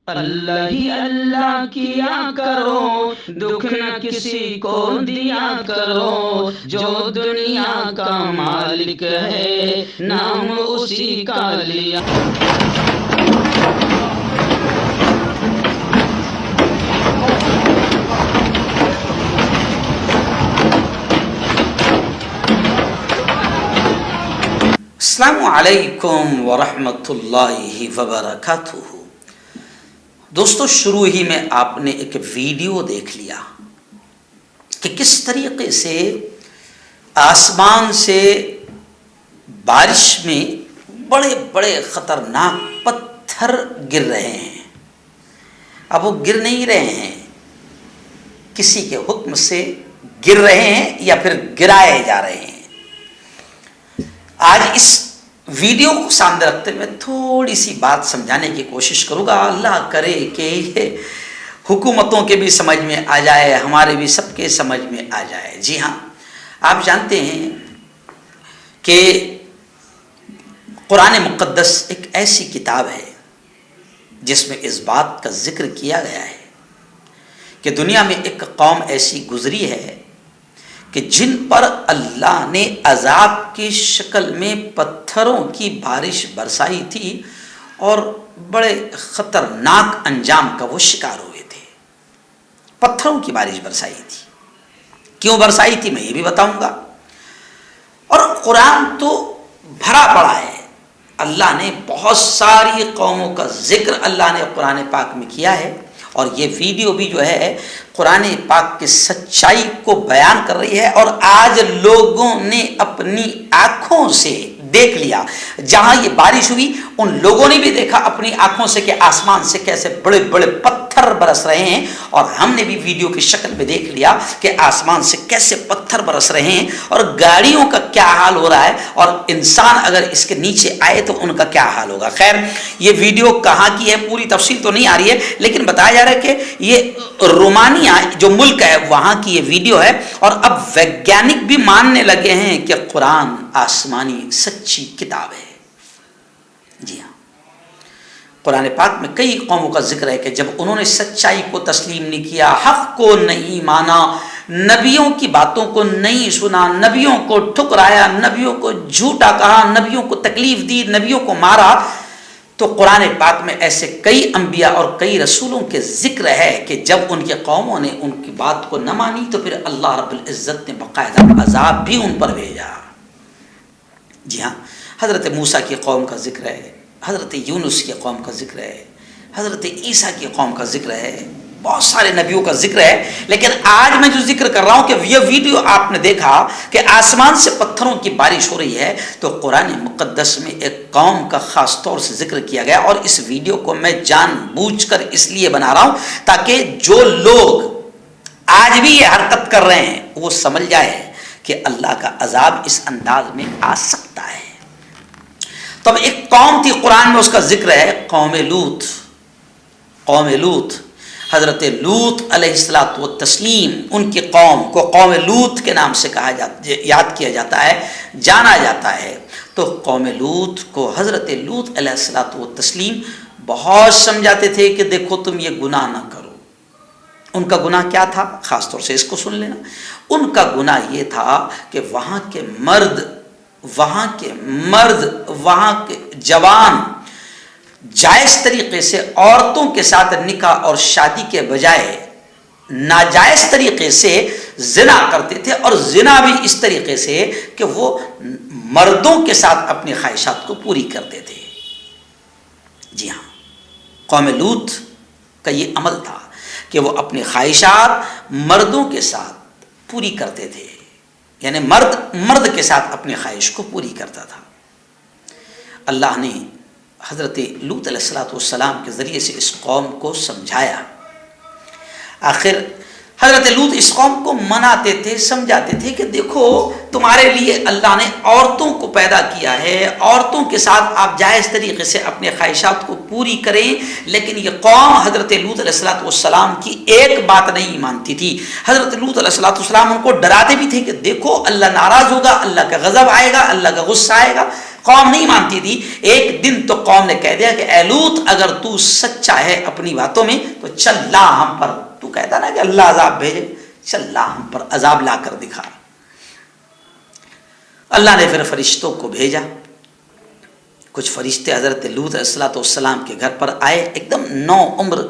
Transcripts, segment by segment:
اللہ ہی اللہ کیا کرو، دکھ نہ کسی کو دیا کرو، جو دنیا کا مالک ہے نام اسی کا لیا۔ السلام علیکم ورحمۃ اللہ وبرکاتہ۔ دوستو، شروع ہی میں آپ نے ایک ویڈیو دیکھ لیا کہ کس طریقے سے آسمان سے بارش میں بڑے بڑے خطرناک پتھر گر رہے ہیں۔ اب وہ گر نہیں رہے ہیں، کسی کے حکم سے گر رہے ہیں یا پھر گرائے جا رہے ہیں۔ آج اس ویڈیو کو سامنے رکھتے میں تھوڑی سی بات سمجھانے کی کوشش کروں گا۔ اللہ کرے کہ یہ حکومتوں کے بھی سمجھ میں آ جائے، ہمارے بھی سب کے سمجھ میں آ جائے۔ جی ہاں، آپ جانتے ہیں کہ قرآن مقدس ایک ایسی کتاب ہے جس میں اس بات کا ذکر کیا گیا ہے کہ دنیا میں ایک قوم ایسی گزری ہے کہ جن پر اللہ نے عذاب کی شکل میں پتھروں کی بارش برسائی تھی اور بڑے خطرناک انجام کا وہ شکار ہوئے تھے۔ پتھروں کی بارش برسائی تھی۔ کیوں برسائی تھی میں یہ بھی بتاؤں گا۔ اور قرآن تو بھرا پڑا ہے، اللہ نے بہت ساری قوموں کا ذکر اللہ نے قرآن پاک میں کیا ہے، اور یہ ویڈیو بھی جو ہے قرآن پاک کی سچائی کو بیان کر رہی ہے۔ اور آج لوگوں نے اپنی آنکھوں سے دیکھ لیا، جہاں یہ بارش ہوئی ان لوگوں نے بھی دیکھا اپنی آنکھوں سے کہ آسمان سے کیسے بڑے بڑے پتھر برس رہے ہیں، اور ہم نے بھی ویڈیو کی شکل میں دیکھ لیا کہ آسمان سے کیسے پتھر برس رہے ہیں، اور گاڑیوں کا کیا حال ہو رہا ہے، اور انسان اگر اس کے نیچے آئے تو ان کا کیا حال ہوگا۔ خیر، یہ ویڈیو کہاں کی ہے پوری تفصیل تو نہیں آ رہی ہے، لیکن بتایا جا رہا ہے کہ یہ رومانیہ جو ملک ہے وہاں کی یہ ویڈیو ہے، اور اب ویگیانک بھی ماننے لگے ہیں کہ قرآن آسمانی سچی کتاب ہے۔ جی ہاں، قرآن پاک میں کئی قوموں کا ذکر ہے کہ جب انہوں نے سچائی کو تسلیم نہیں کیا، حق کو نہیں مانا، نبیوں کی باتوں کو نہیں سنا، نبیوں کو ٹھکرایا، نبیوں کو جھوٹا کہا، نبیوں کو تکلیف دی، نبیوں کو مارا، تو قرآن پاک میں ایسے کئی انبیاء اور کئی رسولوں کے ذکر ہے کہ جب ان کے قوموں نے ان کی بات کو نہ مانی تو پھر اللہ رب العزت نے باقاعدہ عذاب بھی ان پر بھیجا۔ جی ہاں، حضرت موسیٰ کی قوم کا ذکر ہے، حضرت یونس کی قوم کا ذکر ہے، حضرت عیسیٰ کی قوم کا ذکر ہے، بہت سارے نبیوں کا ذکر ہے۔ لیکن آج میں جو ذکر کر رہا ہوں کہ یہ ویڈیو آپ نے دیکھا کہ آسمان سے پتھروں کی بارش ہو رہی ہے، تو قرآن مقدس میں ایک قوم کا خاص طور سے ذکر کیا گیا، اور اس ویڈیو کو میں جان بوجھ کر اس لیے بنا رہا ہوں تاکہ جو لوگ آج بھی یہ حرکت کر رہے ہیں وہ سمجھ جائے کہ اللہ کا عذاب اس انداز میں آ سکتا ہے۔ تب ایک قوم تھی، قرآن میں اس کا ذکر ہے، قوم لوط۔ قوم لوط، حضرت لوط علیہ الصلوۃ والتسلیم، ان کی قوم کو قوم لوط کے نام سے کہا جاتا، یاد کیا جاتا ہے، جانا جاتا ہے۔ تو قوم لوط کو حضرت لوط علیہ الصلوۃ والتسلیم بہت سمجھاتے تھے کہ دیکھو تم یہ گناہ نہ کرو۔ ان کا گناہ کیا تھا؟ خاص طور سے اس کو سن لینا۔ ان کا گناہ یہ تھا کہ وہاں کے مرد، وہاں کے جوان جائز طریقے سے عورتوں کے ساتھ نکاح اور شادی کے بجائے ناجائز طریقے سے زنا کرتے تھے، اور زنا بھی اس طریقے سے کہ وہ مردوں کے ساتھ اپنی خواہشات کو پوری کرتے تھے۔ جی ہاں، قوم لوط کا یہ عمل تھا کہ وہ اپنی خواہشات مردوں کے ساتھ پوری کرتے تھے، یعنی مرد کے ساتھ اپنی خواہش کو پوری کرتا تھا۔ اللہ نے حضرت لوط علیہ الصلوۃ والسلام کے ذریعے سے اس قوم کو سمجھایا۔ آخر حضرت لوط اس قوم کو مناتے تھے، سمجھاتے تھے کہ دیکھو تمہارے لیے اللہ نے عورتوں کو پیدا کیا ہے، عورتوں کے ساتھ آپ جائز طریقے سے اپنے خواہشات کو پوری کریں، لیکن یہ قوم حضرت لوط علیہ الصلوۃ والسلام کی ایک بات نہیں مانتی تھی۔ حضرت لوط علیہ الصلوۃ والسلام ان کو ڈراتے بھی تھے کہ دیکھو اللہ ناراض ہوگا، اللہ کا غضب آئے گا، اللہ کا غصہ آئے گا، قوم نہیں مانتی تھی. ایک دن تو قوم نے کہہ دیا کہ اے لوط اگر تو سچا ہے اپنی باتوں میں تو چل لا ہم پر, تو کہتا نا کہ اللہ عذاب بھیجے, چل لا ہم پر عذاب لا کر دکھا. اللہ نے پھر فرشتوں کو بھیجا. کچھ فرشتے حضرت لوط علیہ السلام کے گھر پر آئے, ایک دم نو عمر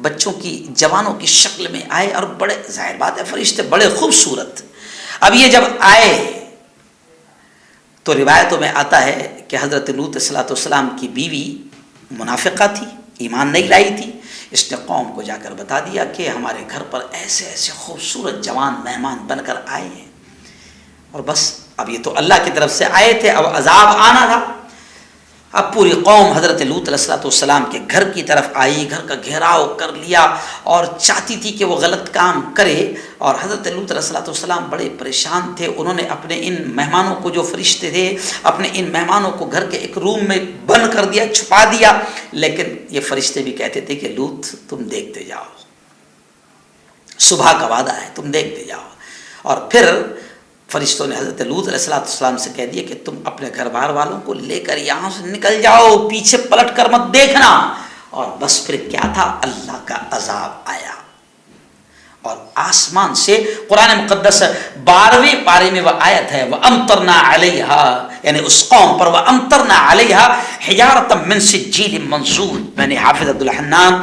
بچوں کی, جوانوں کی شکل میں آئے, اور بڑے, ظاہر بات ہے فرشتے بڑے خوبصورت. اب یہ جب آئے تو روایتوں میں آتا ہے کہ حضرت لوط علیہ السلام کی بیوی منافقہ تھی, ایمان نہیں لائی تھی. اس نے قوم کو جا کر بتا دیا کہ ہمارے گھر پر ایسے ایسے خوبصورت جوان مہمان بن کر آئے ہیں. اور بس اب یہ تو اللہ کی طرف سے آئے تھے, اب عذاب آنا تھا. اب پوری قوم حضرت لوط علیہ السلام کے گھر کی طرف آئی, گھر کا گھیراؤ کر لیا اور چاہتی تھی کہ وہ غلط کام کرے. اور حضرت لوط علیہ السلام بڑے پریشان تھے. انہوں نے اپنے ان مہمانوں کو, جو فرشتے تھے, اپنے ان مہمانوں کو گھر کے ایک روم میں بند کر دیا, چھپا دیا. لیکن یہ فرشتے بھی کہتے تھے کہ لوط تم دیکھتے جاؤ, صبح کا وعدہ ہے, تم دیکھتے جاؤ. اور پھر فرشتوں نے حضرت لوط علیہ السلام سے کہہ دیا کہ تم اپنے گھر بار والوں کو لے کر یہاں سے نکل جاؤ, پیچھے پلٹ کر مت دیکھنا. اور بس پھر کیا تھا, اللہ کا عذاب آیا. اور آسمان سے قرآن مقدس 12ویں پارے میں وہ آیت ہے, وَأَمْطَرْنَا عَلَيْهَا, یعنی اس قوم پر وَأَمْطَرْنَا عَلَيْهَا حِجَارَةً مِّن سِجِّيلٍ مَّنضُودٍ. میں نے حافظ عبدالحنان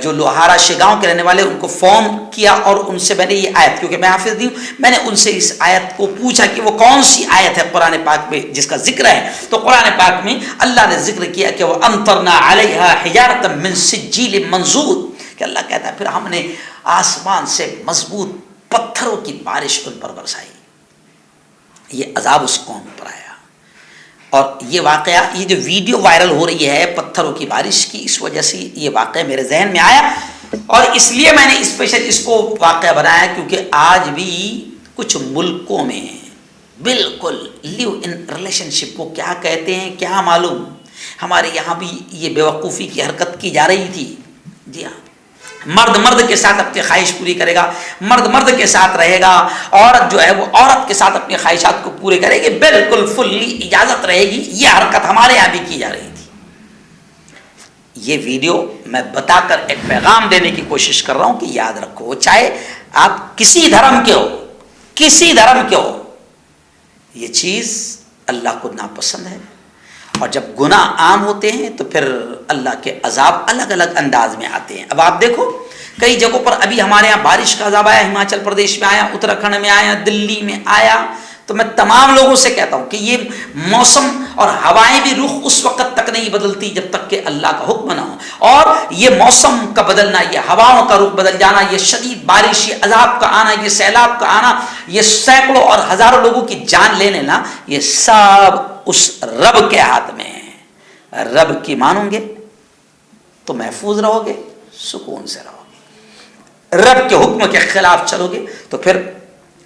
جو لوہارا شگاؤں کے رہنے والے, ان کو فون کیا اور ان سے میں نے یہ آیت, کیونکہ میں حافظ نہیں ہوں, میں نے ان سے اس آیت کو پوچھا کہ وہ کون سی آیت ہے قرآن پاک میں جس کا ذکر ہے. تو قرآن پاک میں اللہ نے ذکر کیا کہ وہ وَأَمْطَرْنَا عَلَيْهَا حِجَارَةً مِّن سِجِّيلٍ مَّنضُودٍ, کہ اللہ کہتا ہے پھر ہم نے آسمان سے مضبوط پتھروں کی بارش ان پر برسائی. یہ عذاب اس قوم پر آیا. اور یہ واقعہ, یہ جو ویڈیو وائرل ہو رہی ہے پتھروں کی بارش کی, اس وجہ سے یہ واقعہ میرے ذہن میں آیا, اور اس لیے میں نے اسپیشل اس کو واقعہ بنایا, کیونکہ آج بھی کچھ ملکوں میں بالکل لیو ان ریلیشن شپ کو کیا کہتے ہیں کیا معلوم. ہمارے یہاں بھی یہ بیوقوفی کی حرکت کی جا رہی تھی. جی ہاں, مرد مرد کے ساتھ اپنی خواہش پوری کرے گا, مرد مرد کے ساتھ رہے گا, عورت جو ہے وہ عورت کے ساتھ اپنی خواہشات کو پورے کرے گی, بالکل فلی اجازت رہے گی. یہ حرکت ہمارے یہاں بھی کی جا رہی تھی. یہ ویڈیو میں بتا کر ایک پیغام دینے کی کوشش کر رہا ہوں کہ یاد رکھو, چاہے آپ کسی دھرم کے ہو, کسی دھرم کے ہو, یہ چیز اللہ کو ناپسند ہے. اور جب گناہ عام ہوتے ہیں تو پھر اللہ کے عذاب الگ الگ انداز میں آتے ہیں. اب آپ دیکھو کئی جگہوں پر ابھی ہمارے یہاں بارش کا عذاب آیا, ہماچل پردیش میں آیا, اتراکھنڈ میں آیا, دلی میں آیا. تو میں تمام لوگوں سے کہتا ہوں کہ یہ موسم اور ہوائیں بھی رخ اس وقت تک نہیں بدلتی جب تک کہ اللہ کا حکم نہ ہو. اور یہ موسم کا بدلنا, یہ ہواؤں کا رخ بدل جانا, یہ شدید بارش, یہ عذاب کا آنا, یہ سیلاب کا آنا, یہ سینکڑوں اور ہزاروں لوگوں کی جان لے لینا, یہ سب اس رب کے ہاتھ میں ہے. رب کی مانو گے تو محفوظ رہو گے, سکون سے رہو گے. رب کے حکم کے خلاف چلو گے تو پھر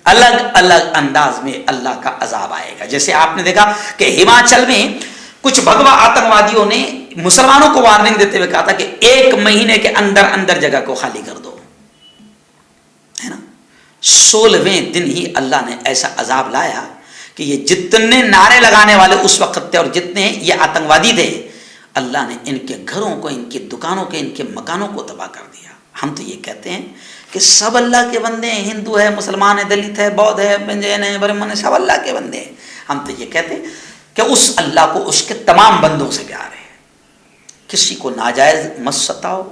الگ الگ انداز میں اللہ کا عذاب آئے گا. جیسے آپ نے دیکھا کہ ہماچل میں کچھ بھگوا آتنکوادیوں نے مسلمانوں کو وارننگ دیتے ہوئے کہا تھا کہ 1 مہینے کے اندر اندر جگہ کو خالی کر دو, ہے نا. 16ویں دن ہی اللہ نے ایسا عذاب لایا کہ یہ جتنے نعرے لگانے والے اس وقت تھے اور جتنے یہ آتنکوادی تھے, اللہ نے ان کے گھروں کو, ان کی دکانوں کے, ان کے مکانوں کو تباہ کر دیا. ہم تو یہ کہتے ہیں کہ سب اللہ کے بندے ہیں, ہندو ہے, مسلمان ہے, دلت ہے, بودھ ہے, جین ہے, برہمن ہے, سب اللہ کے بندے ہیں. ہم تو یہ کہتے ہیں کہ اس اللہ کو اس کے تمام بندوں سے پیار ہے. کسی کو ناجائز مت ستاؤ,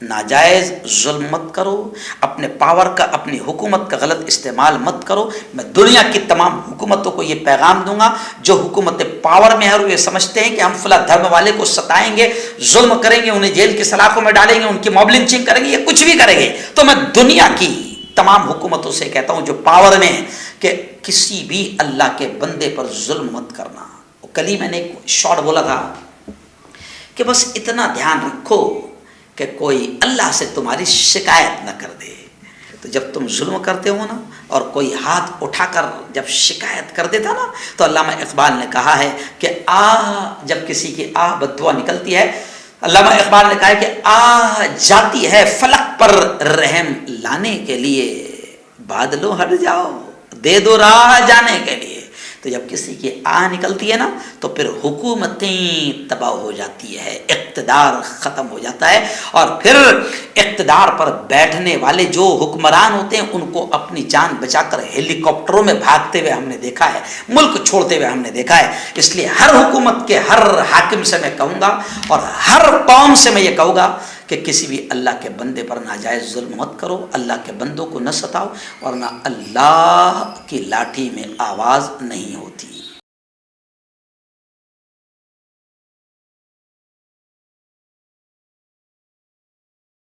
ناجائز ظلم مت کرو, اپنے پاور کا, اپنی حکومت کا غلط استعمال مت کرو. میں دنیا کی تمام حکومتوں کو یہ پیغام دوں گا جو حکومت پاور میں ہے اور یہ سمجھتے ہیں کہ ہم فلاں دھرم والے کو ستائیں گے, ظلم کریں گے, انہیں جیل کی سلاخوں میں ڈالیں گے, ان کی موب لنچنگ کریں گے, یہ کچھ بھی کریں گے, تو میں دنیا کی تمام حکومتوں سے کہتا ہوں جو پاور میں ہے کہ کسی بھی اللہ کے بندے پر ظلم مت کرنا. کل ہی میں نے ایک شارٹ بولا تھا کہ بس اتنا دھیان رکھو کہ کوئی اللہ سے تمہاری شکایت نہ کر دے. تو جب تم ظلم کرتے ہو نا اور کوئی ہاتھ اٹھا کر جب شکایت کر دیتا نا, تو علامہ اقبال نے کہا ہے کہ جب کسی کی بد دعا نکلتی ہے, علامہ اقبال نے کہا ہے کہ جاتی ہے فلک پر رحم لانے کے لیے, بادلوں ہٹ جاؤ, دے دو راہ جانے کے لیے. تو جب کسی کی آہ نکلتی ہے نا تو پھر حکومتیں تباہ ہو جاتی ہے، اقتدار ختم ہو جاتا ہے، اور پھر اقتدار پر بیٹھنے والے جو حکمران ہوتے ہیں ان کو اپنی جان بچا کر ہیلی کاپٹروں میں بھاگتے ہوئے ہم نے دیکھا ہے، ملک چھوڑتے ہوئے ہم نے دیکھا ہے۔ اس لیے ہر حکومت کے ہر حاکم سے میں کہوں گا اور ہر قوم سے میں یہ کہوں گا کہ کسی بھی اللہ کے بندے پر ناجائز ظلم مت کرو، اللہ کے بندوں کو نہ ستاؤ، ورنہ اللہ کی لاٹھی میں آواز نہیں ہوتی۔